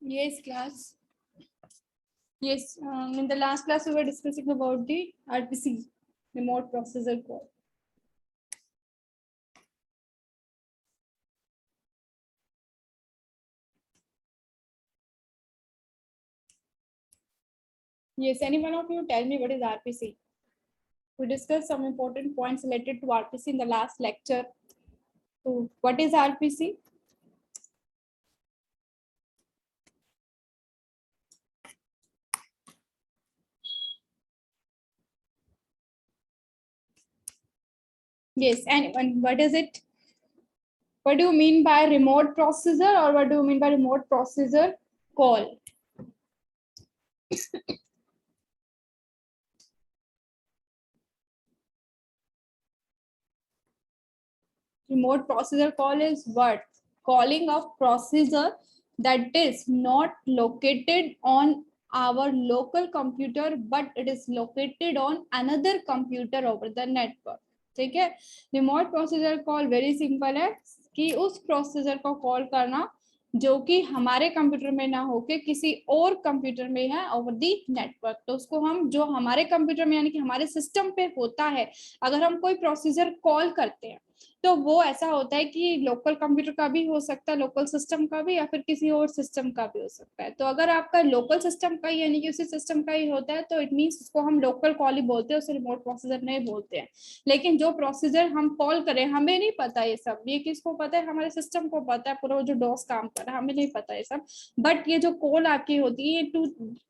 Yes, class. Yes, in the last class we were discussing about the RPC, remote processor call. Yes, any one of you tell me what is RPC? We discussed some important points related to RPC in the last lecture. So, what is RPC? Yes, and what is it? What do you mean by remote processor, or what do you mean by remote processor call? Remote processor call is what? Calling of processor that is not located on our local computer, but it is located on another computer over the network. ठीक है, remote procedure call very simple है कि उस procedure को call करना जो कि हमारे कंप्यूटर में ना होके किसी और कंप्यूटर में है ओवर दी नेटवर्क। तो उसको हम जो हमारे कंप्यूटर में यानी कि हमारे सिस्टम पे होता है, अगर हम कोई प्रोसीजर कॉल करते हैं तो वो ऐसा होता है कि लोकल कंप्यूटर का भी हो सकता है, लोकल सिस्टम का भी, या फिर किसी और सिस्टम का भी हो सकता है। तो अगर आपका लोकल सिस्टम का ही यानी कि उसी सिस्टम का ही होता है तो इट मीन्स उसको हम लोकल कॉल ही बोलते हैं, उसे रिमोट प्रोसीजर नहीं बोलते हैं। लेकिन जो प्रोसीजर हम कॉल करें हमें नहीं पता ये सब, ये किसको पता है? हमारे सिस्टम को पता है पूरा जो डॉस काम कर रहा है, हमें नहीं पता ये सब। बट ये जो कॉल आपकी होती है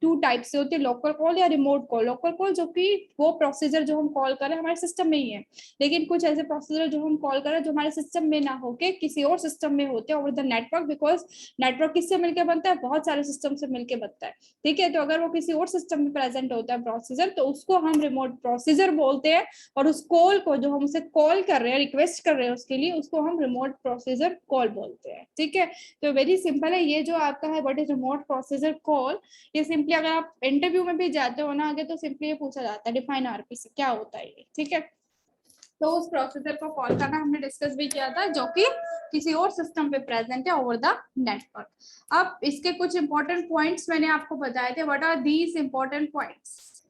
टू टाइप से होती है, लोकल कॉल या रिमोट कॉल। लोकल कॉल जो कि वो प्रोसीजर जो हम कॉल करें हमारे सिस्टम में ही है, लेकिन कुछ ऐसे प्रोसीजर जो हम कॉल करें जो हमारे सिस्टम में ना होके किसी और सिस्टम में होते हैं over the network, because network किससे मिलकर बनता है? बहुत सारे सिस्टम से मिलकर बनता है। ठीक है, तो अगर वो किसी और सिस्टम में प्रेजेंट होता है प्रोसीजर तो उसको हम रिमोट प्रोसीजर बोलते हैं, और उस कॉल को जो हम उसे कॉल कर रहे हैं, रिक्वेस्ट कर रहे हैं उसके लिए, उसको हम रिमोट प्रोसीजर कॉल बोलते हैं। ठीक है, तो वेरी सिंपल है। ये जो आपका है what is remote procedure call, ये सिंपली अगर आप इंटरव्यू में भी जाते हो ना आगे तो सिंपली ये पूछा जाता है डिफाइन आरपीसी क्या होता है ये। ठीक है, तो उस प्रोसीजर को कॉल करना हमने डिस्कस भी किया था जो कि किसी और सिस्टम पे प्रेजेंट है ओवर द नेटवर्क। अब इसके कुछ इंपॉर्टेंट पॉइंट्स मैंने आपको बताए थे। What are these important points?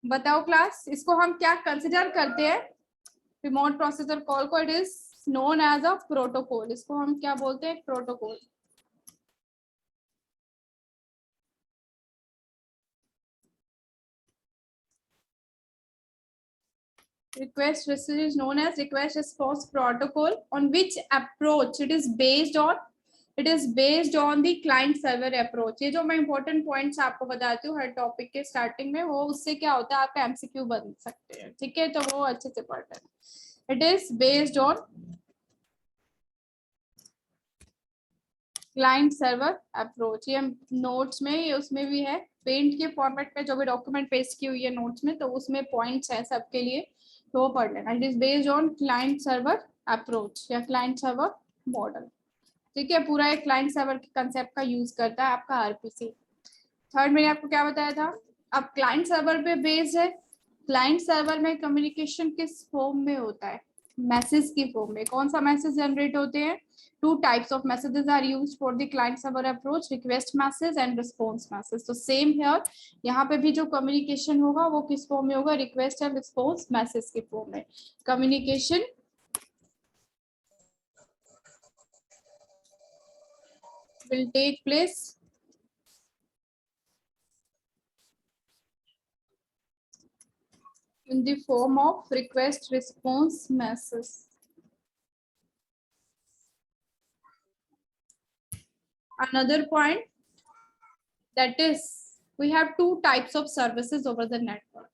बताओ क्लास, इसको हम क्या कंसिडर करते हैं? रिमोट प्रोसीजर कॉल को it is known as a protocol. इसको हम क्या बोलते हैं? Protocol. Request response is known as request response protocol, on which approach it is based on, it is based on the client server approach। ये जो मैं important points आपको बताती हूँ हर टॉपिक के स्टार्टिंग में, वो उससे क्या होता है आपका एमसीक्यू बन सकते हैं। ठीक है, तो वो अच्छे से पढ़ते हैं। It is based on client server approach. ये नोट्स में, ये उसमें भी है, पेंट के फॉर्मेट में जो भी डॉक्यूमेंट पेस्ट की हुई है नोट्स में, तो उसमें पॉइंट्स है सबके लिए, तो वो पढ़ लेना। It is based on client server approach या क्लाइंट सर्वर मॉडल। ठीक है, पूरा एक क्लाइंट सर्वर के कंसेप्ट का यूज करता है आपका आरपीसी। थर्ड मैंने आपको क्या बताया था? अब क्लाइंट सर्वर पे बेस्ड है। क्लाइंट सर्वर में कम्युनिकेशन किस फॉर्म में होता है? मैसेज की फॉर्म में। कौन सा मैसेज जनरेट होते हैं? Two types of messages are used for the client server approach, request message and response message. तो सेम हियर, यहाँ पे भी जो कम्युनिकेशन होगा वो किस फॉर्म में होगा? रिक्वेस्ट एंड रिस्पॉन्स मैसेज के फॉर्म में communication will take place in the form of request response message. Another point, that is we have two types of services over the network.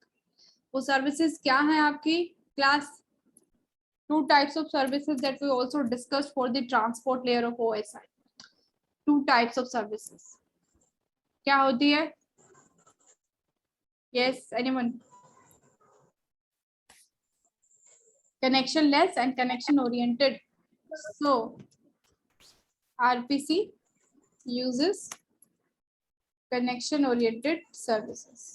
वो services क्या है आपकी class? Two types of services that we also discussed for the transport layer of OSI. Two types of services क्या होती है? Yes, anyone? Connectionless and connection oriented. So RPC uses connection oriented services.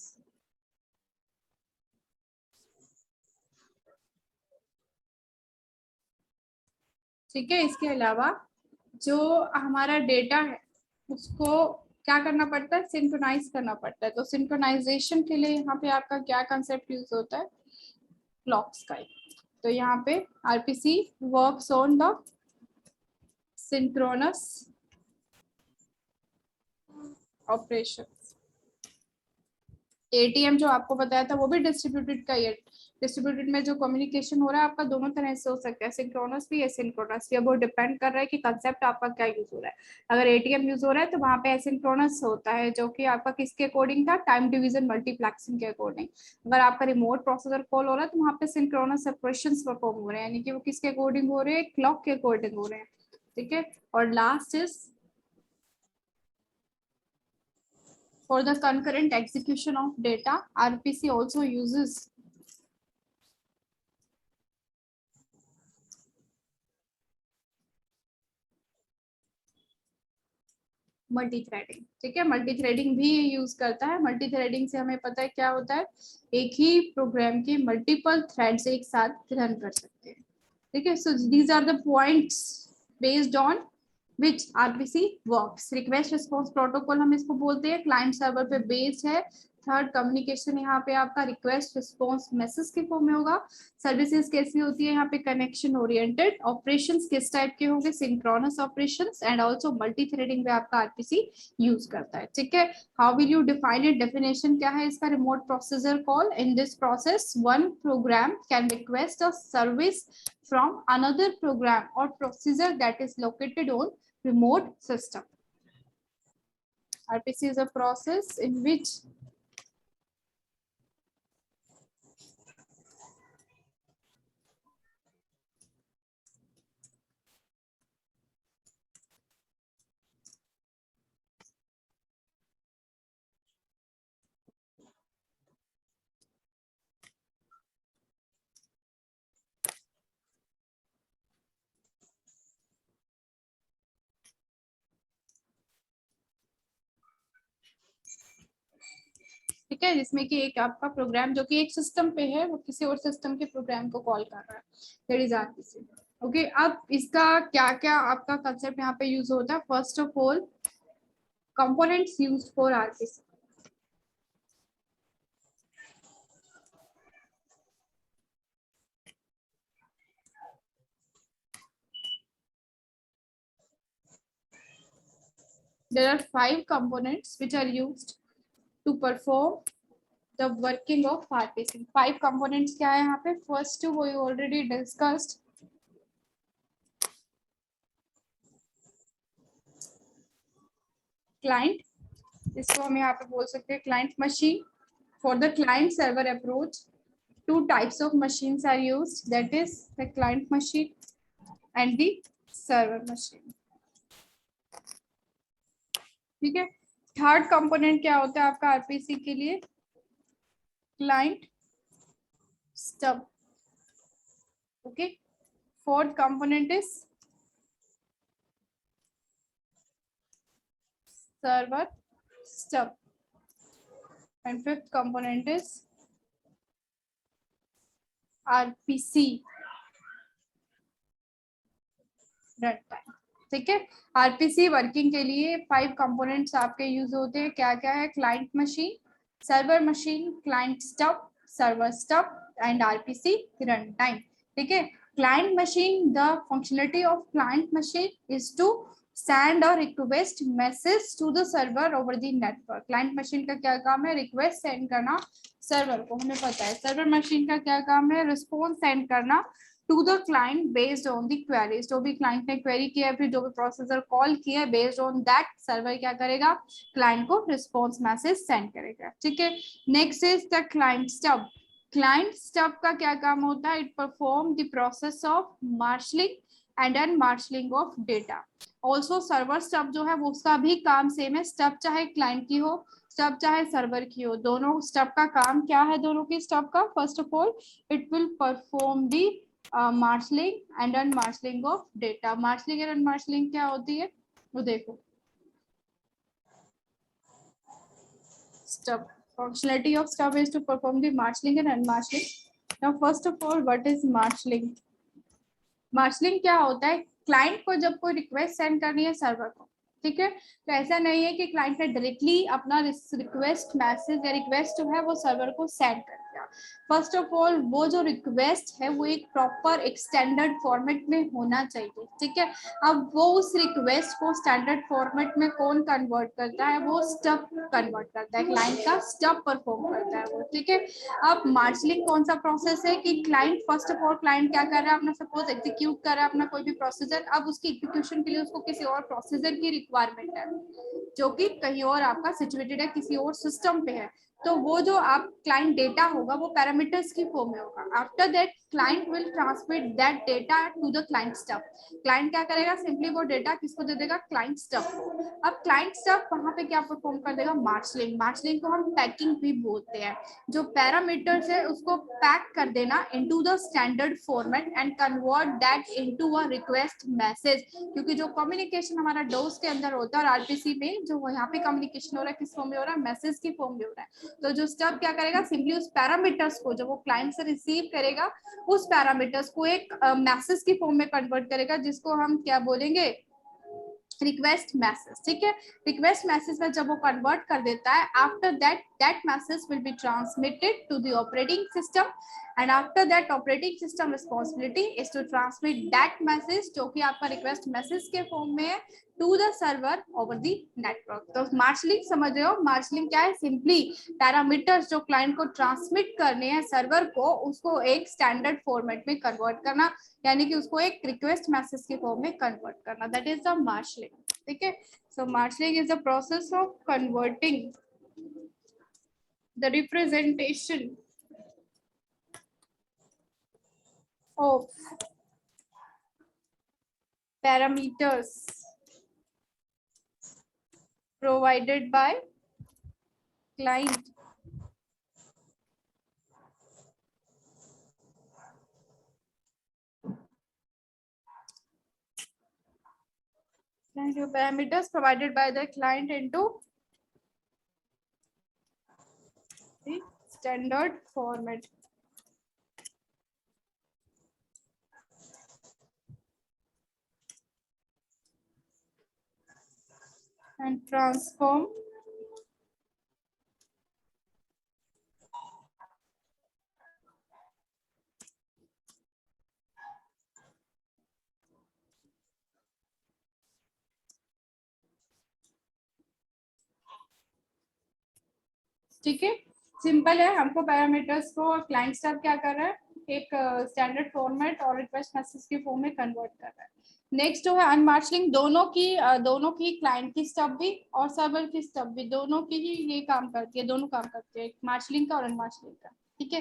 ठीक है, इसके अलावा जो हमारा data है उसको क्या करना पड़ता है, सिंक्रोनाइज करना पड़ता है। तो सिंक्रोनाइजेशन के लिए यहाँ पे आपका क्या कंसेप्ट यूज होता है, क्लॉक्स का। तो यहाँ पे RPC works on the synchronous operation. ATM जो आपको बताया था वो भी डिस्ट्रीब्यूटेड का ही है। डिस्ट्रीब्यूटेड में जो कम्युनिकेशन हो रहा है आपका दोनों तरह से हो सकता है, सिंक्रोनस भी एसिंक्रोनस भी। अब वो डिपेंड कर रहा है कि कंसेप्ट आपका क्या यूज हो रहा है। अगर एटीएम यूज हो रहा है तो वहां पे एसिंक्रोनस होता है, जो कि आपका किसके अकॉर्डिंग था, टाइम डिवीजन मल्टीप्लेक्सिंग के अकॉर्डिंग। अगर आपका रिमोट प्रोसेसर कॉल हो रहा है तो वहां पे सिंक्रोनस ऑपरेशंस परफॉर्म हो रहे हैं, यानी कि वो किसके अकॉर्डिंग हो रहे हैं, क्लॉक के अकॉर्डिंग हो रहे हैं। ठीक है। और last is for the concurrent execution of data, RPC also uses multi threading. ठीक है, मल्टी थ्रेडिंग भी यूज करता है। मल्टी थ्रेडिंग से हमें पता है क्या होता है, एक ही प्रोग्राम के मल्टीपल थ्रेड्स एक साथ रन कर सकते हैं। ठीक है, so these are the points based on which RPC works. Request response protocol हम इसको बोलते हैं, क्लाइंट सर्वर पे बेस्ड है। थर्ड, कम्युनिकेशन यहाँ पे आपका रिक्वेस्ट रिस्पॉन्स मैसेज के फॉर्म में होगा। सर्विसेज कैसी होती है यहाँ पे, कनेक्शन ओरिएंटेड। ऑपरेशंस किस टाइप के होंगे, synchronous operations and also multi threading में आपका आरपीसी यूज करता है। ठीक है, how will you define it, definition क्या है इसका, remote procedure call. In this process one program can request a service from another program or procedure that is located on remote system. RPC is a process in which ठीक है, जिसमें कि एक आपका programme जो कि एक सिस्टम पे है वो किसी और सिस्टम के प्रोग्राम को कॉल कर रहा है, दैट इज आरपीसी। ओके, अब इसका क्या क्या आपका कंसेप्ट यहाँ पे यूज होता है। First of all, components used for RPC. There are 5 components which are used to perform the working of RPC. 5 components क्या है यहाँ पे, फर्स्ट वो ऑलरेडी डिस्कस्ड, क्लाइंट, इसको हम यहाँ पे बोल सकते हैं client machine. For the client server approach, two types of machines are used, that is the client machine and the server machine. ठीक है, थर्ड कंपोनेंट क्या होता है आपका आरपीसी के लिए, client stub. Okay, fourth component is server stub and fifth component is RPC run time. ठीक है, आरपीसी वर्किंग के लिए 5 कंपोनेंट्स आपके यूज होते हैं, क्या क्या है, client machine, server machine, client stub, server stub and RPC run time. ठीक है, client machine, the functionality of client machine is to send or request message to the server over the network. Client machine का क्या काम है, request send करना server को, हमें पता है। सर्वर मशीन का क्या काम है, रिस्पॉन्स सेंड करना to the client based on the queries. जो भी क्लाइंट ने क्वेरी किया है, फिर जो भी प्रोसेसर कॉल किया है, बेस्ड ऑन दैट सर्वर क्या करेगा, क्लाइंट को रिस्पॉन्स मैसेज सेंड करेगा। ठीक है, next is the client stub. Client stub का क्या काम होता है, it perform the process of marshalling and unmarshalling of data. Also server stub जो है वो उसका भी काम सेम है, स्टब चाहे क्लाइंट की हो, स्टब चाहे सर्वर की हो, दोनों स्टब का काम क्या है, दोनों की स्टब का, first of all it will perform the marshalling and unmarshalling of data. Marshalling and unmarshalling क्या होती है वो देखो, stub, functionality of stub is to perform the marshalling and unmarshalling. Now first of all, what is marshalling? Marshalling क्या होता है, client को जब कोई रिक्वेस्ट सेंड करनी है सर्वर को, ठीक है। तो ऐसा नहीं है कि क्लाइंट ने डायरेक्टली अपना रिक्वेस्ट मैसेज या रिक्वेस्ट जो है वो सर्वर को सेंड कर दिया। फर्स्ट ऑफ ऑल वो जो रिक्वेस्ट है वो एक प्रॉपर एक स्टैंडर्ड फॉर्मेट में होना चाहिए, ठीक है। अब वो उस रिक्वेस्ट को स्टैंडर्ड फॉर्मेट में कौन कन्वर्ट करता है, वो स्टब कन्वर्ट करता है, क्लाइंट का स्टब परफॉर्म करता है वो, ठीक है। अब मार्शलिंग कौन सा प्रोसेस है कि client first of all client क्या कर रहा है, अपना सपोज एग्जीक्यूट कर रहा है अपना कोई भी प्रोसीजर, अब उसकी एग्जीक्यूशन के लिए उसको किसी और प्रोसीजर की रिक्वायरमेंट है जो कि कहीं और आपका सिचुएटेड है, किसी और सिस्टम पे है। तो वो जो आप क्लाइंट डेटा होगा वो पैरामीटर्स की फॉर्म में होगा। After that client will transmit that data to the client stub. Client क्या करेगा, सिंपली वो डेटा किसको दे देगा, क्लाइंट स्टब को। अब क्लाइंट स्टब वहां पे क्या परफॉर्म कर देगा, मार्शलिंग। मार्शलिंग को हम पैकिंग भी बोलते हैं। जो पैरामीटर्स है उसको पैक कर देना into the standard format and convert that into a request message. क्योंकि जो कम्युनिकेशन हमारा डोस के अंदर होता है और आरपीसी में जो यहाँ पे कम्युनिकेशन हो रहा है किस फॉर्म में हो रहा है, मैसेज की फॉर्म में हो रहा है। तो जो स्टब क्या करेगा, सिंपली उस पैरामीटर्स को जो वो क्लाइंट से रिसीव करेगा उस पैरामीटर्स को एक मैसेज की फॉर्म में कन्वर्ट करेगा, जिसको हम क्या बोलेंगे, रिक्वेस्ट मैसेज, ठीक है। रिक्वेस्ट मैसेज में जब वो कन्वर्ट कर देता है, after that that message will be transmitted to the operating system and after that operating system responsibility is to transmit that message जो कि आपका रिक्वेस्ट मैसेज के फॉर्म में है to the server over the network. तो marshalling समझ रहे हो, मार्शलिंग क्या है, सिंपली पैरामीटर्स जो क्लाइंट को ट्रांसमिट करने हैं सर्वर को, उसको एक स्टैंडर्ड फॉर्मेट में कन्वर्ट करना, यानी कि उसको एक रिक्वेस्ट मैसेज के फॉर्म में कन्वर्ट करना, दैट इज द मार्शलिंग, ठीक है। So marshalling is the process of converting the representation of parameters provided by client parameters provided by the client into the standard format and transform ठीक है। Simple है, हमको parameters को client stub क्या कर रहा है, एक स्टैंडर्ड फॉर्मेट और रिक्वेस्ट मैसेज के फॉर्म में कन्वर्ट कर रहा है। नेक्स्ट जो है अनमार्शलिंग, दोनों की क्लाइंट की स्टब भी और सर्वर की स्टब भी, दोनों की ही ये काम करती है, दोनों काम करती है, मार्शलिंग का और अनमार्शलिंग का, ठीक है।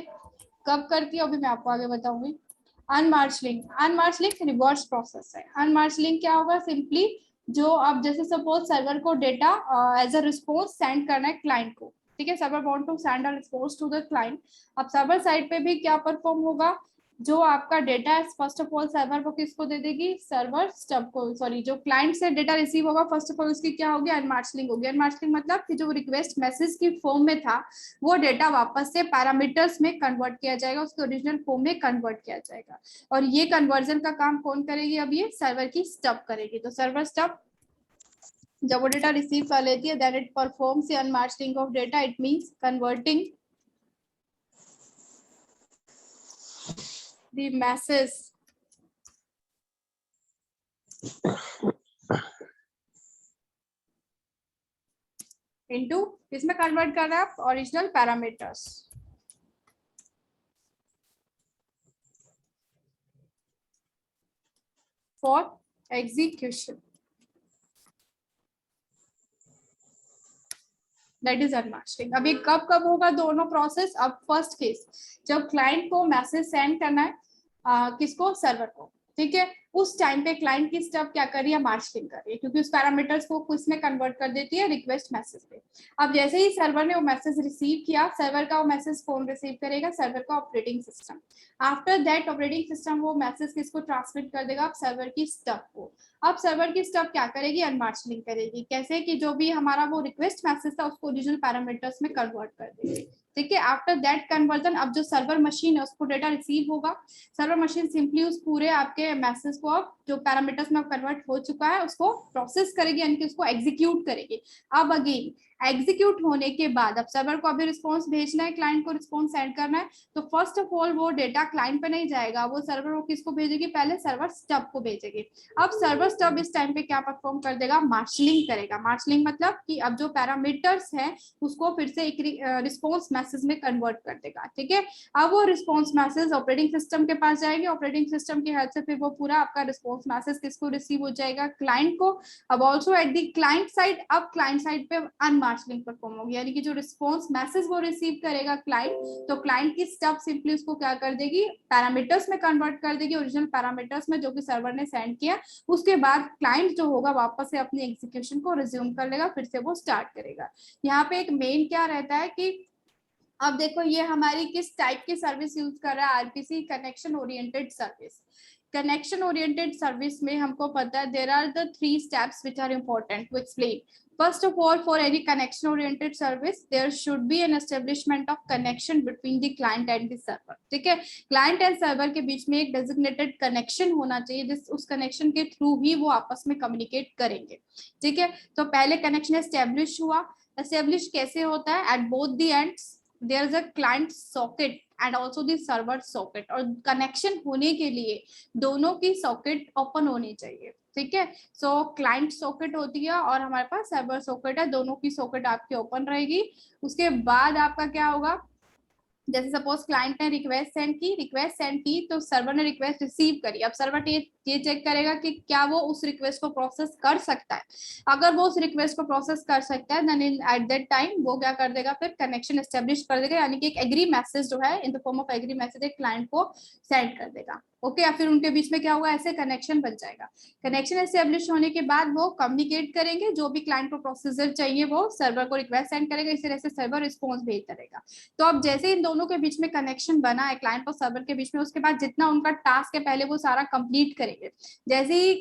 कब करती है अभी मैं आपको आगे बताऊंगी। अनमार्शलिंग रिवर्स प्रोसेस है। अनमार्शलिंग क्या होगा, सिंपली जो आप जैसे सपोज सर्वर को data as a response send करना है क्लाइंट को, ठीक है। Server want to send a response to the client. अब सर्वर साइड पे भी क्या परफॉर्म होगा, जो आपका डेटा है फर्स्ट ऑफ ऑल सर्वर को किसको दे देगी, सर्वर स्टब को, सॉरी जो क्लाइंट से डेटा रिसीव होगा फर्स्ट ऑफ ऑल उसकी क्या होगी, अनमार्शलिंग होगी। अनमार्शलिंग मतलब कि जो रिक्वेस्ट मैसेज की फॉर्म में था वो डेटा वापस से पैरामीटर्स में कन्वर्ट किया जाएगा, उसके ओरिजिनल फॉर्म में कन्वर्ट किया जाएगा। और ये कन्वर्जन का काम कौन करेगी, अब ये सर्वर की स्टब करेगी। तो सर्वर स्टब जब वो डेटा रिसीव कर लेती है then it performs the unmarshalling of data, it means converting the message into, इसमें कन्वर्ट कर रहा है original parameters for execution, that is unmarshalling. अभी कब कब होगा दोनों प्रोसेस, अब फर्स्ट केस जब क्लाइंट को मैसेज सेंड करना है किसको, सर्वर को, ठीक है। उस टाइम पे क्लाइंट की स्टब क्या कर रही है, मार्शलिंग कर रही है, क्योंकि उस पैरामीटर्स को किसमें कन्वर्ट कर देती है, रिक्वेस्ट मैसेज पे। अब जैसे ही सर्वर ने वो मैसेज रिसीव किया, सर्वर का वो मैसेज कौन रिसीव करेगा, सर्वर का operating system. After that operating system वो मैसेज किसको ट्रांसमिट कर देगा, सर्वर की स्टब को। अब सर्वर की स्टब क्या करेगी, अनमार्शलिंग करेगी। कैसे कि जो भी हमारा वो रिक्वेस्ट मैसेज था उसको ओरिजिनल पैरामीटर्स में कन्वर्ट कर देगी, ठीक है। आफ्टर दैट कन्वर्जन अब जो सर्वर मशीन है उसको डेटा रिसीव होगा, सर्वर मशीन सिंपली उस पूरे आपके मैसेज उसको अब जो पैरामीटर्स में कन्वर्ट हो चुका है उसको प्रोसेस करेगी, यानी कि उसको एग्जीक्यूट करेगी। अब अगेन एग्जीक्यूट होने के बाद अब सर्वर को अभी रिस्पॉन्स भेजना है, क्लाइंट को रिस्पॉन्स सेंड करना है, तो फर्स्ट ऑफ ऑल वो डेटा क्लाइंट पे नहीं जाएगा, वो सर्वर को किसको भेजेगी, पहले सर्वर स्टब को भेजेगी। अब सर्वर स्टब इस टाइम पे क्या परफॉर्म कर देगा, मार्शलिंग करेगा। मार्शलिंग मतलब कि अब जो पैरामीटर्स हैं उसको फिर से एक रिस्पॉन्स मैसेज में कन्वर्ट कर देगा। ठीक है, अब वो रिस्पॉन्स मैसेज ऑपरेटिंग सिस्टम के पास जाएंगे, ऑपरेटिंग सिस्टम की हेल्प से फिर वो पूरा आपका रिस्पॉन्स मैसेज किसको रिसीव हो जाएगा, क्लाइंट को। अब also at the client side, अब क्लाइंट साइड पे अनमार्शलिंग परफॉर्म होगी, यानी कि जो रिस्पॉन्स मैसेज वो रिसीव करेगा क्लाइंट, तो क्लाइंट की स्टब सिंपली उसको क्या कर देगी, पैरामीटर्स में कन्वर्ट कर देगी, ओरिजिनल पैरामीटर्स में जो कि सर्वर ने सेंड किया। उसके बाद क्लाइंट जो होगा वापस से अपनी एग्जीक्यूशन को रिज्यूम कर लेगा, फिर से वो स्टार्ट करेगा। यहाँ पे एक मेन क्या रहता है कि अब देखो ये हमारी किस टाइप की सर्विस यूज कर रहा है, RPC connection oriented service. Connection oriented service में हमको पता है there are the 3 steps which are important to explain. First of all, for any connection oriented service, there should be an establishment of connection between the client and the server. ठीक है, client and server के बीच में एक designated connection होना चाहिए, जिस उस connection के थ्रू ही वो आपस में कम्युनिकेट करेंगे। ठीक है, तो पहले कनेक्शन एस्टेब्लिश हुआ। एस्टेब्लिश कैसे होता है, at both the ends there is a client socket and also the server socket, और कनेक्शन होने के लिए दोनों की सॉकेट ओपन होनी चाहिए। ठीक है, सो क्लाइंट सॉकेट होती है और हमारे पास सर्वर सॉकेट है, दोनों की सॉकेट आपकी ओपन रहेगी। उसके बाद आपका क्या होगा, जैसे सपोज क्लाइंट ने रिक्वेस्ट सेंड की तो सर्वर ने रिक्वेस्ट रिसीव करी। अब सर्वर ये चेक करेगा कि क्या वो उस रिक्वेस्ट को प्रोसेस कर सकता है। अगर वो उस रिक्वेस्ट को प्रोसेस कर सकता है देन एट दैट टाइम वो क्या कर देगा, फिर कनेक्शन एस्टेब्लिश कर देगा, यानी कि एक एग्री मैसेज जो है in the form of agree message एक क्लाइंट को सेंड कर देगा। ओके, या फिर उनके बीच में क्या होगा, ऐसे कनेक्शन बन जाएगा। कनेक्शन एस्टेब्लिश होने के बाद वो कम्युनिकेट करेंगे, जो भी क्लाइंट को प्रोसीजर चाहिए वो सर्वर को रिक्वेस्ट सेंड करेगा, इस तरह से सर्वर रिस्पॉन्स भेजता रहेगा। तो अब जैसे इन दोनों के बीच में कनेक्शन बना है क्लाइंट और सर्वर के बीच में, उसके बाद जितना उनका टास्क है पहले वो सारा कंप्लीट करेंगे। जैसे ही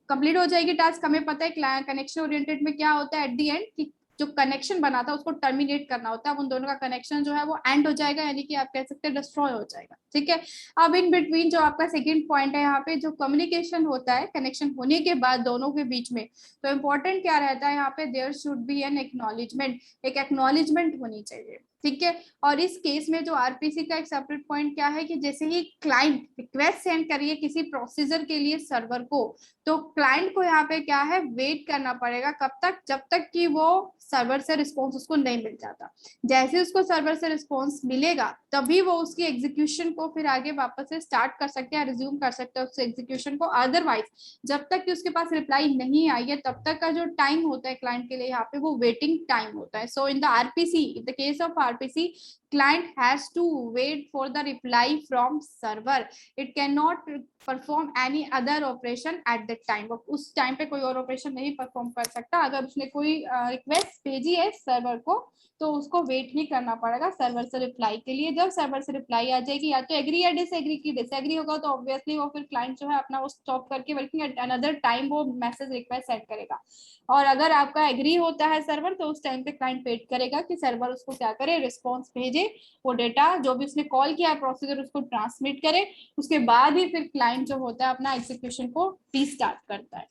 कंप्लीट हो जाएगी टास्क, हमें पता है कनेक्शन ओरिएंटेड में क्या होता है एट दी एंड कि जो कनेक्शन बना था उसको टर्मिनेट करना होता है। अब उन दोनों का कनेक्शन जो है वो एंड हो जाएगा, यानी कि आप कह सकते हैं डिस्ट्रॉय हो जाएगा। ठीक है, अब इन बिटवीन जो आपका सेकंड पॉइंट है, यहाँ पे जो कम्युनिकेशन होता है कनेक्शन होने के बाद दोनों के बीच में, तो इम्पोर्टेंट क्या रहता है यहाँ पे, there should be an acknowledgement, एक एक्नॉलेजमेंट होनी चाहिए। ठीक है, और इस केस में जो आरपीसी का एक सेपरेट पॉइंट क्या है कि जैसे ही क्लाइंट रिक्वेस्ट सेंड करिए किसी प्रोसीजर के लिए सर्वर को, तो क्लाइंट को यहाँ पे क्या है, वेट करना पड़ेगा। कब तक, जब तक कि वो सर्वर से रिस्पॉन्स उसको नहीं मिल जाता। जैसे उसको सर्वर से रिस्पॉन्स मिलेगा तभी वो उसकी एग्जीक्यूशन को फिर आगे वापस से स्टार्ट कर सकते हैं, रिज्यूम कर सकते हैं उस एग्जीक्यूशन को। अदरवाइज जब तक कि उसके पास रिप्लाई नहीं आई है तब तक का जो टाइम होता है क्लाइंट के लिए यहाँ पे वो वेटिंग टाइम होता है। So in the RPC, in the case of RPC, client has to wait for the reply from server. It cannot perform any other operation at that time. उस टाइम पे कोई और ऑपरेशन नहीं perform कर सकता। अगर उसने कोई रिक्वेस्ट भेजी है सर्वर को तो उसको वेट ही करना पड़ेगा सर्वर से रिप्लाई के लिए। जब सर्वर से रिप्लाई आ जाएगी, या तो एग्री या डिसएग्री की, डिसएग्री होगा तो ऑब्वियसली वो फिर क्लाइंट जो है अपना वो स्टॉप करके वर्किंग एट अनदर टाइम वो मैसेज रिक्वेस्ट सेंड करेगा। और अगर आपका एग्री होता है सर्वर तो उस टाइम पे क्लाइंट वेट करेगा कि सर्वर उसको क्या करे, रिस्पॉन्स भेजे, वो डेटा जो भी उसने कॉल किया प्रोसीजर उसको ट्रांसमिट करे। उसके बाद ही फिर क्लाइंट जो होता है अपना एग्जीक्यूशन को रीस्टार्ट करता है।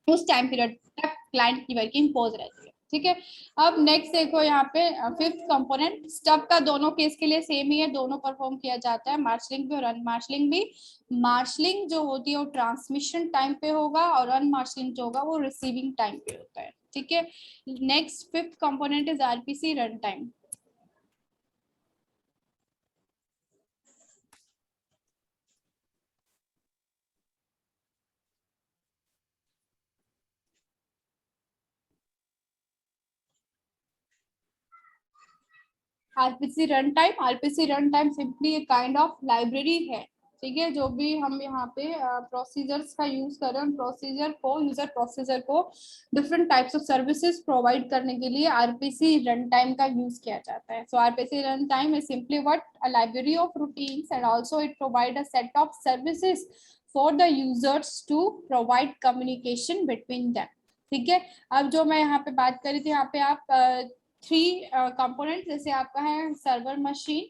उस टाइम पीरियड तक क्लाइंट की वर्किंग पॉज रहती है। ठीक है, अब नेक्स्ट देखो यहाँ पे फिफ्थ कंपोनेंट, स्टब का दोनों केस के लिए सेम ही है, दोनों परफॉर्म किया जाता है, मार्शलिंग भी और अनमार्शलिंग भी। मार्शलिंग जो होती है वो ट्रांसमिशन टाइम पे होगा और अनमार्शलिंग जो होगा वो रिसीविंग टाइम पे होता है। ठीक है, next fifth component is RPC run time. RPC run time simply एक काइंड ऑफ लाइब्रेरी है। ठीक है, जो भी हम यहाँ पे प्रोसीजर्स का यूज कर रहे हैं, प्रोसीजर को, यूजर प्रोसीजर को different types of services provide करने के लिए आरपीसी रन टाइम का यूज किया जाता है। So RPC run time is simply what, a library of routines and also it provide a set of services for the users to provide communication between them. ठीक है, अब जो मैं यहाँ पे बात करी थी, यहाँ पे आप 3 कंपोनेंट, जैसे आपका है server machine,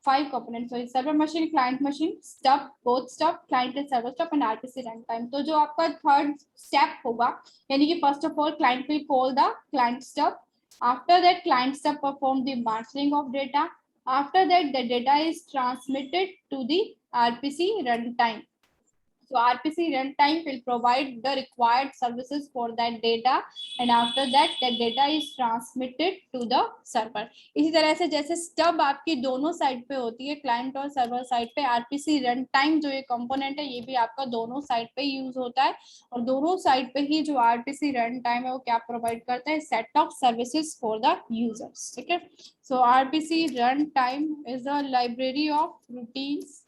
five components, so server machine, client machine, stub, both stub, client and server stub, and RPC runtime. तो जो आपका थर्ड स्टेप होगा, यानी कि first of all client will call the client stub. After that, client stub perform the marshalling of data. After that, the data is transmitted to the RPC runtime. So RPC runtime will provide the required services for that data, and after that the data is transmitted to the server. इसी तरह से जैसे stub आपकी दोनों side पे होती है, client और सर्वर साइड पे, आरपीसी रन टाइम जो ये कंपोनेंट है ये भी आपका दोनों साइड पे यूज होता है, और दोनों साइड पे ही जो आरपीसी रन टाइम है वो क्या प्रोवाइड करता है, set of services for the users. ठीक है, so RPC run time is a library of routines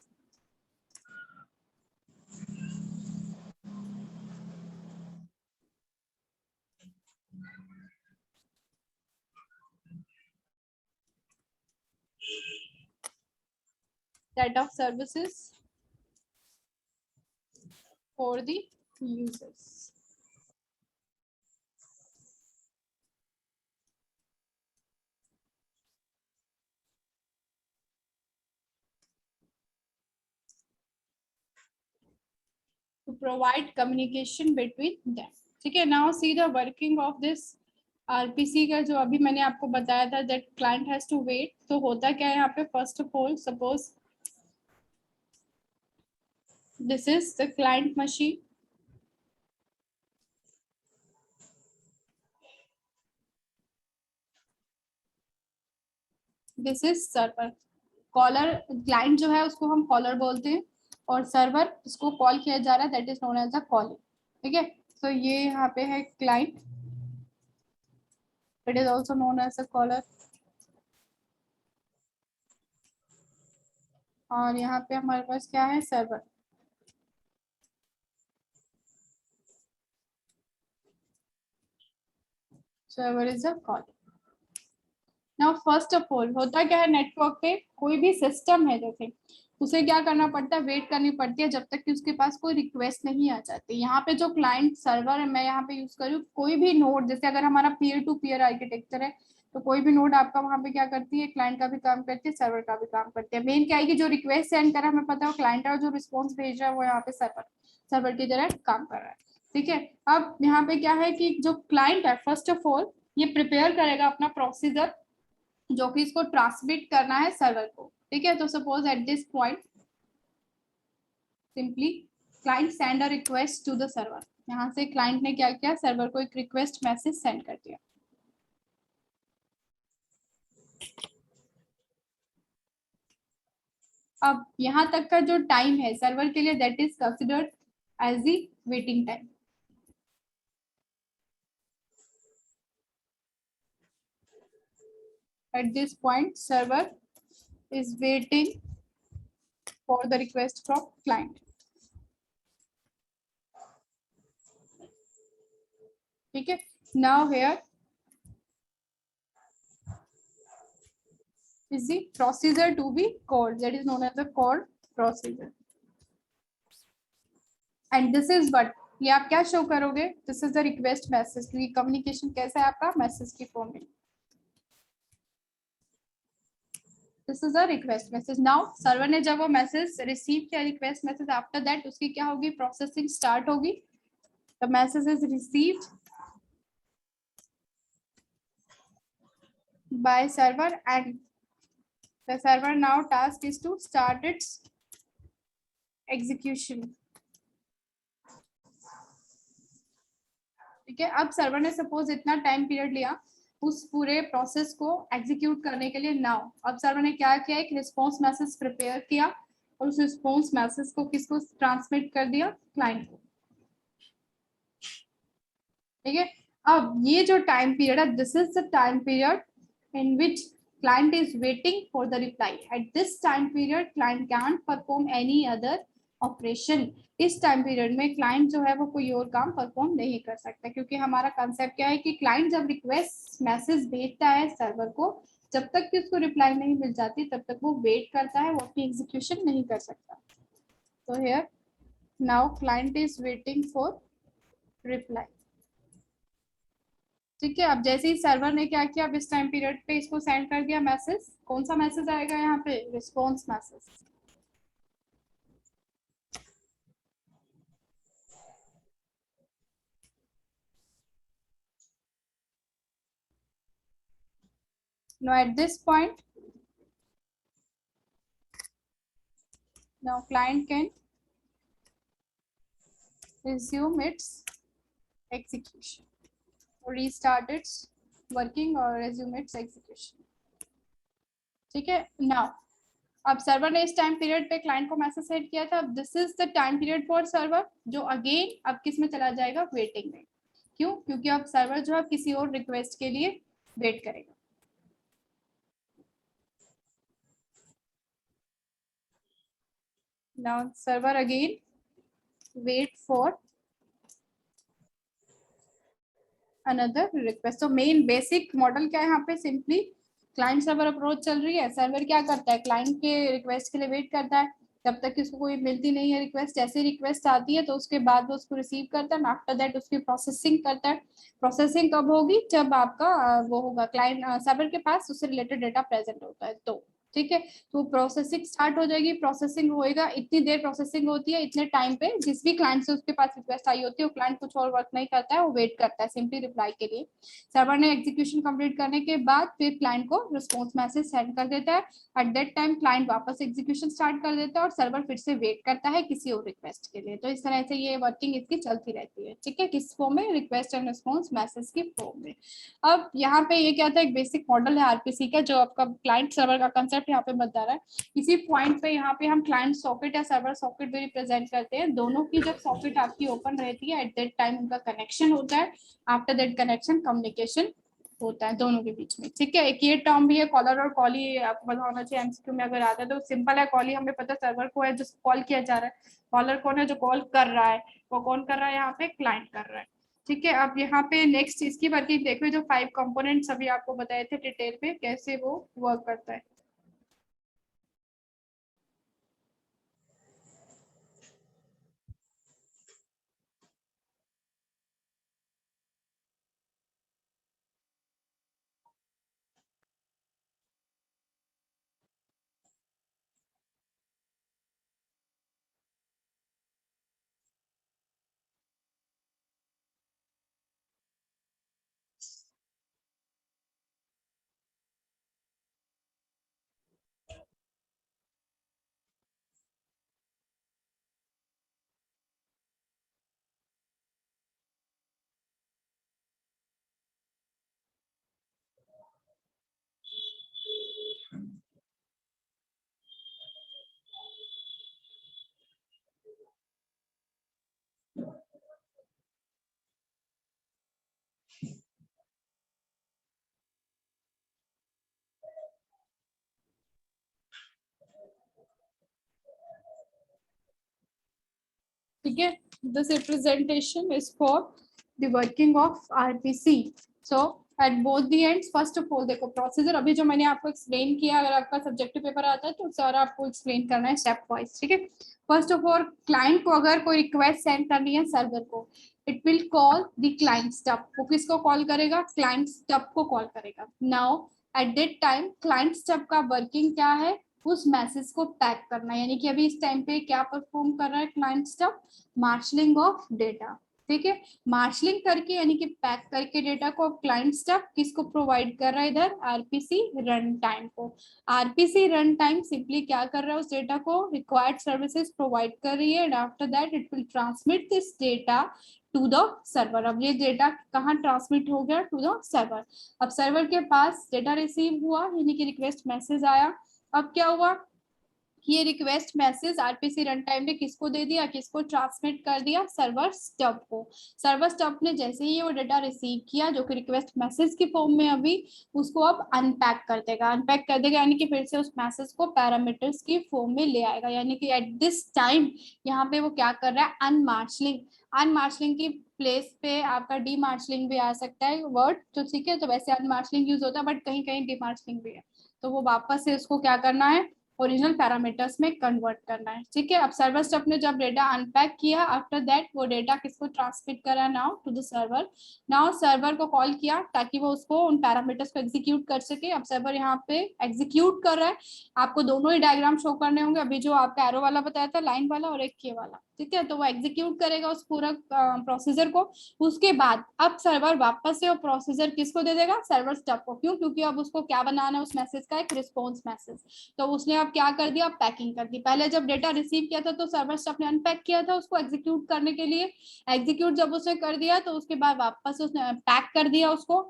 set of services for the users. To provide communication between them. ठीक है, now see the working of this RPC का जो अभी मैंने आपको बताया था, that client has to wait. तो होता क्या है यहाँ पे, first of all suppose this is the client machine. This is server. Caller client जो है उसको हम कॉलर बोलते हैं, और सर्वर इसको कॉल किया जा रहा है, that is known as a caller. ठीक है, तो ये यहाँ पे है client, it is also known as a caller, और यहाँ पे हमारे पास क्या है, server. Server is a caller. Now first of all होता क्या है, नेटवर्क पे कोई भी सिस्टम है जैसे, उसे क्या करना पड़ता है, वेट करनी पड़ती है जब तक कि उसके पास कोई रिक्वेस्ट नहीं आ जाती. यहाँ पे जो क्लाइंट सर्वर है मैं यहाँ पे यूज करूँ, कोई भी नोड, जैसे अगर हमारा पीयर टू पीयर आर्किटेक्चर है तो कोई भी नोड आपका वहाँ पे क्या करती है, क्लाइंट का भी काम करती है, सर्वर का भी काम करती है. मेन क्या है कि जो रिक्वेस्ट सेंड कर रहा है हमें पता है वो क्लाइंट है, और जो रिस्पॉन्स भेज रहा है वो यहाँ पे सर्वर, सर्वर की तरह काम कर रहा है. ठीक है, अब यहाँ पे क्या है कि जो क्लाइंट है फर्स्ट ऑफ ऑल ये प्रिपेयर करेगा अपना प्रोसीजर जो कि इसको ट्रांसमिट करना है सर्वर को. ठीक है, तो suppose at this point simply client send a request to the server. यहाँ से क्लाइंट ने क्या किया, सर्वर को एक रिक्वेस्ट मैसेज सेंड कर दिया. अब यहाँ तक का जो टाइम है सर्वर के लिए, that is considered as the waiting time. At this point, server is waiting for the request from client. ठीक है, now here is the procedure to be called, that is known as the call procedure. And this is what, ये आप क्या show करोगे, this is the request message. तो ये communication कैसा है आपका, मैसेज की फॉर्म में. This is a request message. Now server ने जब वो मैसेज रिसीव किया, रिक्वेस्ट मैसेज, आफ्टर दैट उसकी क्या होगी, प्रोसेसिंग स्टार्ट होगी. The message is received by server, and the server now task is to start its execution. ठीक है, अब सर्वर ने सपोज इतना टाइम पीरियड लिया उस पूरे प्रोसेस को एग्जीक्यूट करने के लिए. नाउ अब सर्वर ने क्या किया, एक रिस्पॉन्स मैसेज प्रिपेयर किया, और उस रिस्पॉन्स मैसेज को किसको ट्रांसमिट कर दिया, क्लाइंट को. ठीक है, अब ये जो टाइम पीरियड है, this is the time period in which client is waiting for the reply. At this time period client can't perform any other operation. इस टाइम पीरियड में क्लाइंट जो है वो कोई और काम परफॉर्म नहीं कर सकता, क्योंकि हमारा कंसेप्ट क्या है कि क्लाइंट जब रिक्वेस्ट मैसेज भेजता है सर्वर को, जब तक कि उसको रिप्लाई नहीं मिल जाती तब तक वो वेट करता है, वो अपनी एग्जीक्यूशन नहीं कर सकता. तो here now client is waiting for reply. ठीक है, अब जैसे ही सर्वर ने क्या किया, अब इस टाइम पीरियड पे इसको सेंड कर दिया मैसेज, कौन सा मैसेज आएगा यहाँ पे, response message. Now at this point, now client can resume its execution, restart its working or resume its execution. ठीक है, नाउ अब सर्वर ने इस टाइम पीरियड पे क्लाइंट को मैसेज सेंड किया था, अब this is the time period for server, जो अगेन अब किस में चला जाएगा, वेटिंग में। क्यों, क्योंकि अब सर्वर जो है किसी और रिक्वेस्ट के लिए वेट करेगा। Now server again wait for another request. तो मेन बेसिक मॉडल क्या है यहाँ पे, सिंपली क्लाइंट सर्वर अप्रोच चल रही है, सर्वर क्या करता है, क्लाइंट के रिक्वेस्ट के लिए वेट करता है, तब तक कि उसको कोई मिलती नहीं है रिक्वेस्ट, जैसे रिक्वेस्ट आती है तो उसके बाद वो उसको रिसीव करता है, आफ्टर दैट उसकी प्रोसेसिंग करता है। प्रोसेसिंग कब होगी, जब आपका वो होगा क्लाइंट सर्वर के पास उससे रिलेटेड डेटा प्रेजेंट होता है, तो ठीक है, तो प्रोसेसिंग स्टार्ट हो जाएगी, प्रोसेसिंग होएगा, इतनी देर प्रोसेसिंग होती है, इतने टाइम पे जिस भी क्लाइंट से उसके पास रिक्वेस्ट आई होती है, वो क्लाइंट कुछ और वर्क नहीं करता है, वो वेट करता है सिंपली रिप्लाई के लिए। सर्वर ने एग्जीक्यूशन कंप्लीट करने के बाद फिर क्लाइंट को रिस्पॉन्स मैसेज सेंड कर देता है, एट दैट टाइम क्लाइंट वापस एग्जीक्यूशन स्टार्ट कर देता है और सर्वर फिर से वेट करता है किसी और रिक्वेस्ट के लिए। तो इस तरह से ये वर्किंग इसकी चलती रहती है, ठीक है, किस फॉर्म में, रिक्वेस्ट एंड रिस्पॉन्स मैसेज की फॉर्म में। अब यहाँ पे ये क्या था, एक बेसिक मॉडल है आरपीसी का, जो आपका क्लाइंट सर्वर का कंसेप्ट यहाँ पे बता रहा है। इसी पॉइंट पे यहाँ पे हम क्लाइंट सॉकेट या सर्वर सॉकेट भी रिप्रेजेंट करते हैं, दोनों की जब सॉकेट आपकी ओपन रहती है एट दैट टाइम उनका कनेक्शन होता है, आफ्टर दैट कनेक्शन कम्युनिकेशन होता है दोनों के बीच में, ठीक है। एक ये टर्म भी है कॉलर और कॉली, आपको पता होना चाहिए एमसीक्यू में अगर आता है तो। सिंपल है, कॉली हमें पता सर्वर को है जो कॉल किया जा रहा है, कॉलर कौन है, जो कॉल कर रहा है, वो कौन कर रहा है, यहाँ पे क्लाइंट कर रहा है, ठीक है। अब यहाँ पे नेक्स्ट इसकी वर्किंग देखो, जो 5 कंपोनेंट्स अभी आपको बताए थे डिटेल पे कैसे वो वर्क करता है। ठीक है, this representation is for the working of RPC. So at both the ends, first of all देखो प्रोसीजर अभी जो मैंने आपको एक्सप्लेन किया, अगर आपका सब्जेक्टिव पेपर आता है तो सारा आपको एक्सप्लेन करना है स्टेप वाइज, ठीक है। फर्स्ट ऑफ ऑल क्लाइंट को अगर कोई रिक्वेस्ट सेंड करनी है सर्वर को, it will call the client stub. वो किसको कॉल करेगा, क्लाइंट स्टब को कॉल करेगा। Now at that time client stub का वर्किंग क्या है, उस मैसेज को पैक करना, यानी कि अभी इस टाइम पे क्या परफॉर्म कर रहा है client stub, marshalling of data, ठीक है। मार्शलिंग करके यानी कि पैक करके डेटा को क्लाइंट स्टब किसको प्रोवाइड कर रहा है, इधर आरपीसी रन टाइम को। आरपीसी रन टाइम सिंपली क्या कर रहा है, उस डेटा को रिक्वायर्ड सर्विसेज प्रोवाइड कर रही है, and after that it will transmit this data to the server. अब ये डेटा कहाँ ट्रांसमिट हो गया, टू द सर्वर। अब सर्वर के पास डेटा रिसीव हुआ, यानी कि रिक्वेस्ट मैसेज आया। अब क्या हुआ, ये request message RPC run time ने किसको दे दिया, किसको ट्रांसमिट कर दिया, सर्वर स्टब को। सर्वर स्टब ने जैसे ही वो डेटा रिसीव किया जो कि रिक्वेस्ट मैसेज की फॉर्म में, अभी उसको अब अनपैक कर देगा, अनपैक कर देगा यानी कि फिर से उस मैसेज को पैरामीटर्स की फॉर्म में ले आएगा, यानी कि एट दिस टाइम यहाँ पे वो क्या कर रहा है, अनमार्शलिंग। अनमार्शलिंग की प्लेस पे आपका डी मार्शलिंग भी आ सकता है वर्ड, तो ठीक है, तो वैसे अनमार्शलिंग यूज होता है बट कहीं कहीं डी मार्शलिंग भी है, तो वो वापस से उसको क्या करना है, ओरिजिनल पैरामीटर्स में कन्वर्ट करना है। ठीक है, अब सर्वर स्टेप ने जब डेटा अनपैक किया, आफ्टर दैट वो डेटा किसको ट्रांसमिट करा, now to the server. Now server को कॉल किया ताकि वो उसको उन पैरामीटर्स को एग्जीक्यूट कर सके। अब सर्वर यहाँ पे एग्जीक्यूट कर रहा है। आपको दोनों ही डायग्राम शो करने होंगे, अभी जो आपका एरो वाला बताया था, लाइन वाला और एक के वाला। ठीक है, तो वो एग्जीक्यूट करेगा उस पूरा प्रोसीजर को। उसके बाद अब सर्वर वापस से वो प्रोसीजर किसको दे देगा, सर्वर स्टेप को। क्यों? क्योंकि अब उसको क्या बनाना है उस मैसेज का, एक रिस्पॉन्स मैसेज। तो उसने अब क्या कर दिया, पैकिंग कर दी। पहले जब डेटा रिसीव किया था तो सर्वर स्टेप ने अनपैक किया था उसको एग्जीक्यूट करने के लिए। एग्जीक्यूट जब उसने कर दिया तो उसके बाद वापस उसने पैक कर दिया उसको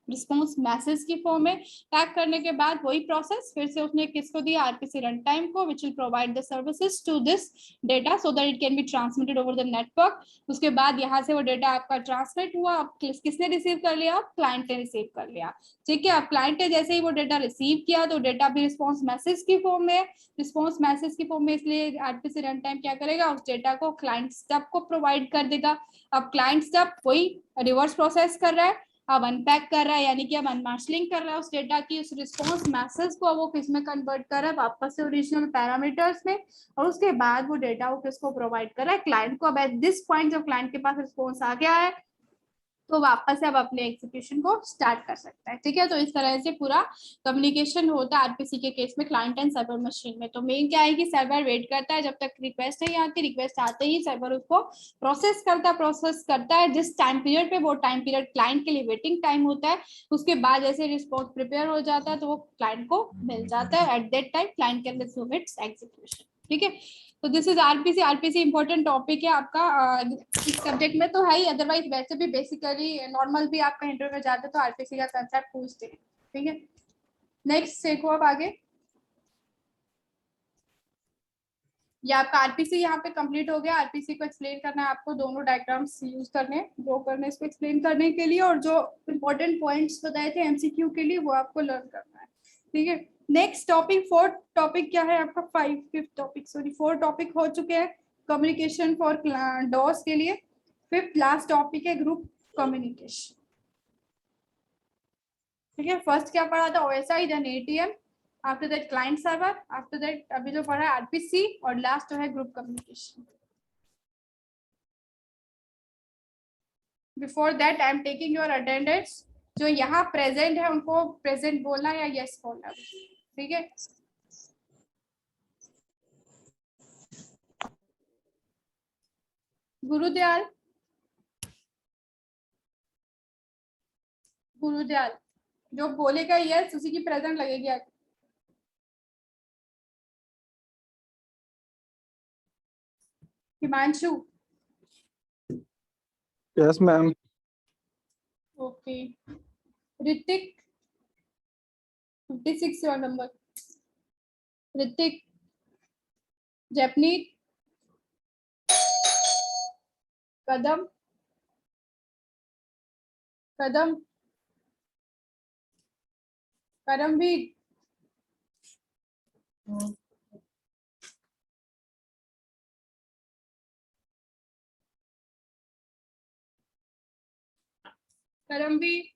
रिस्पॉन्स मैसेज की फॉर्म में। पैक करने के बाद वही प्रोसेस फिर से उसने किसको दिया, आरपीसी रन टाइम को, which will provide the services to this data so that it can be transmitted over the network. उसके बाद यहाँ से वो डेटा आपका ट्रांसमिट हुआ। अब किसने रिसीव कर लिया, क्लाइंट ने रिसीव कर लिया। ठीक है, अब क्लाइंट ने जैसे ही वो डेटा रिसीव किया तो डेटा भी रिस्पॉन्स मैसेज की फॉर्म में, रिस्पॉन्स मैसेज की फॉर्म में, इसलिए आरपीसी रन टाइम क्या करेगा, उस डेटा को क्लाइंट स्टेप को प्रोवाइड कर देगा। अब क्लाइंट स्टेप वही रिवर्स प्रोसेस कर रहा है, अब अनपैक कर रहा है, यानी कि अब अनमास्किंग कर रहा है उस डेटा की, उस रिस्पॉन्स मैसेज को वो किसमें कन्वर्ट कर रहा है, वापस से ओरिजिनल पैरामीटर्स में। और उसके बाद वो डेटा वो किसको प्रोवाइड कर रहा है, क्लाइंट को। अब एट दिस पॉइंट जब क्लाइंट के पास रिस्पॉन्स आ गया है तो वापस से अब अपने एग्जीक्यूशन को स्टार्ट कर सकता है। ठीक है, तो इस तरह से पूरा कम्युनिकेशन होता है आरपीसी के केस में क्लाइंट एंड सर्वर मशीन में। तो मेन क्या है कि सर्वर वेट करता है जब तक रिक्वेस्ट नहीं आती, रिक्वेस्ट आते ही सर्वर उसको प्रोसेस करता है जिस टाइम पीरियड पे, वो टाइम पीरियड क्लाइंट के लिए वेटिंग टाइम होता है। उसके बाद जैसे रिस्पॉन्स प्रिपेयर हो जाता है तो वो क्लाइंट को मिल जाता है। At that time client can resume it's execution. ठीक है, तो this is RPC. RPC important topic है आपका इस सब्जेक्ट में तो है ही, अदरवाइज वैसे भी बेसिकली नॉर्मल भी आपका इंटरव्यू में जाते तो आरपीसी का कंसेप्ट पूछते हैं। ठीक है, नेक्स्ट देखो अब आगे। ये आपका आरपीसी यहाँ पे कंप्लीट हो गया। आरपीसी को एक्सप्लेन करना है आपको, दोनों डायग्राम्स यूज करने, ड्रॉ करने इसको एक्सप्लेन करने के लिए, और जो इंपॉर्टेंट पॉइंट्स बताए थे एमसीक्यू के लिए वो आपको लर्न करना है। ठीक है, नेक्स्ट टॉपिक, फोर्थ टॉपिक क्या है आपका, फिफ्थ टॉपिक, सॉरी 4 टॉपिक हो चुके हैं कम्युनिकेशन फॉर डॉस के लिए। फिफ्थ लास्ट टॉपिक है ग्रुप कम्युनिकेशन। ठीक है, फर्स्ट क्या पढ़ा था, OSI, then ATM, after that client server, after that अभी जो पढ़ा है आरपीसी, और लास्ट जो है group communication. Before that I am taking your attendance. जो यहाँ प्रेजेंट है उनको प्रेजेंट बोलना या यस बोलना। ठीक है, गुरुदयाल, गुरुदयाल जो बोलेगा यस उसी की प्रेजेंट लगेगी। Himanshu, yes ma'am. Okay. Hritik, 56 your number. Hritik, Japneet, Kadam, Kadam, Karamvir, Karamvir,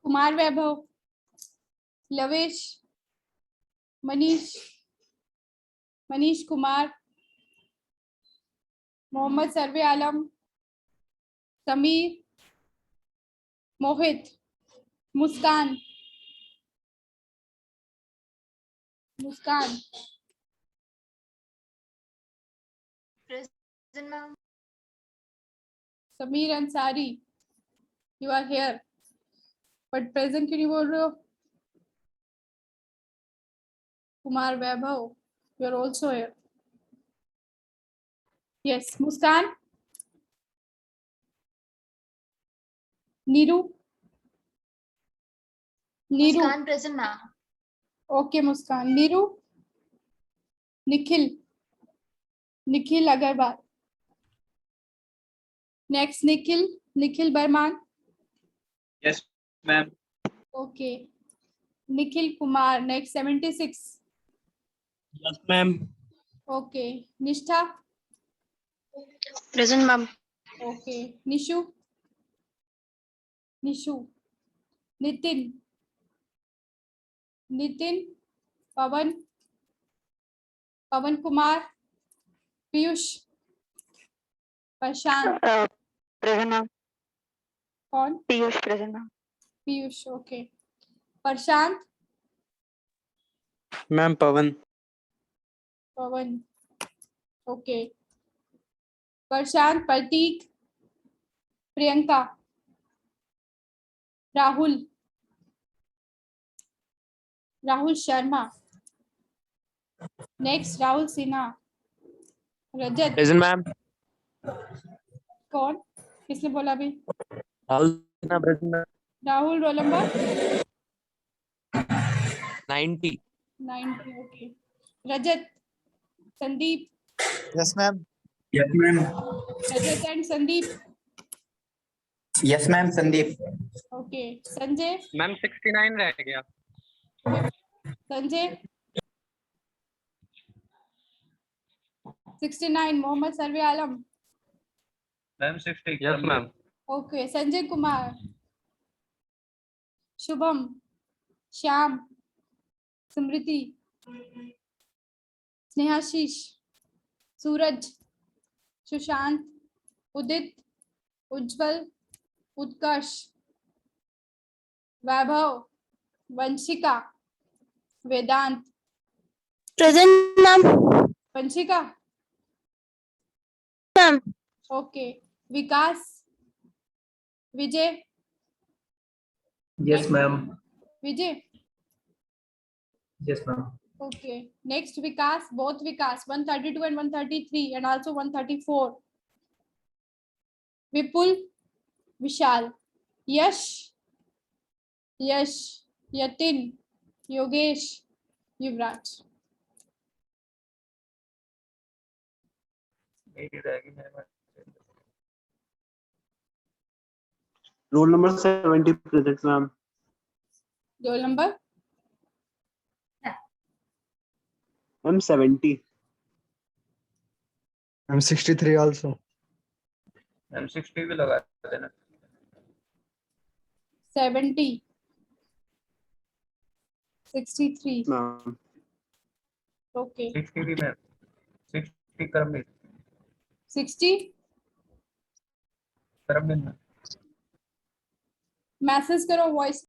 Kumar Vaibhav, Lavesh, Manish, Manish Kumar, Mohammad Sarve Alam, Sameer, Mohit, Muskan, Muskan, Present, ma'am. Sameer Ansari, you are here but present क्यों नहीं बोल रहे हो। Kumar Vaibhav, you are also here. Yes, Muskan, Neeru, Neeru, Muskan present ma'am. Okay Muskan, Neeru, Nikhil, Nikhil Agarwal, next Nikhil, Nikhil Barman, Yes, ma'am. Okay, Nikhil Kumar, next 76, Yes, ma'am. Okay, Nishtha, present ma'am. Okay, Nishu, Nishu, Nitin, Nitin, Pawan, Pawan Kumar, Piyush, Prashant, present ma'am. कौन, Piyush present ma'am. Piyush, okay, Prashant, Ma'am, Pawan. Pawan, okay, Prashant, Prateek, Priyanka, Rahul, Rahul Sharma, next Rahul Sinha, Rajat, Present, ma'am. कौन, किसने बोला अभी, Rahul Sinha, present, ma'am. Rahul, roll number 90. 90, okay, Rajat, Sandeep, Yes, ma'am. Yes, ma'am. Rajat and Sandeep, Yes, ma'am. Sandeep. Okay, Sanjay, Ma'am, 69 रह गया. Sanjay 69, Mohammad Sarve Alam, Ma'am, 60. Yes, ma'am. Okay, Sanjay Kumar, Shubham, Shyam, Smriti, Snehashish, Suraj, Sushant, Udit, Ujjwal, Utkarsh, Vaibhav, Vanshika, Vedant, present ma'am. Vanshika, ma'am. Okay, Vikas, Vijay, Yes, ma'am. Vijay, Yes, ma'am. okay, next vikas, both vikas, 132 and 133 and also 134, vipul, vishal, yash, yash, yatin, yogesh, yuvraj, Roll number 70 present, ma'am. roll number Ma'am, 70. I'm 63 also. Ma'am, 60 भी लगा देना. 70, 63, Ma'am, okay, 60 भी ma'am. 60 Karamir. 60, Karamir. Message करो voice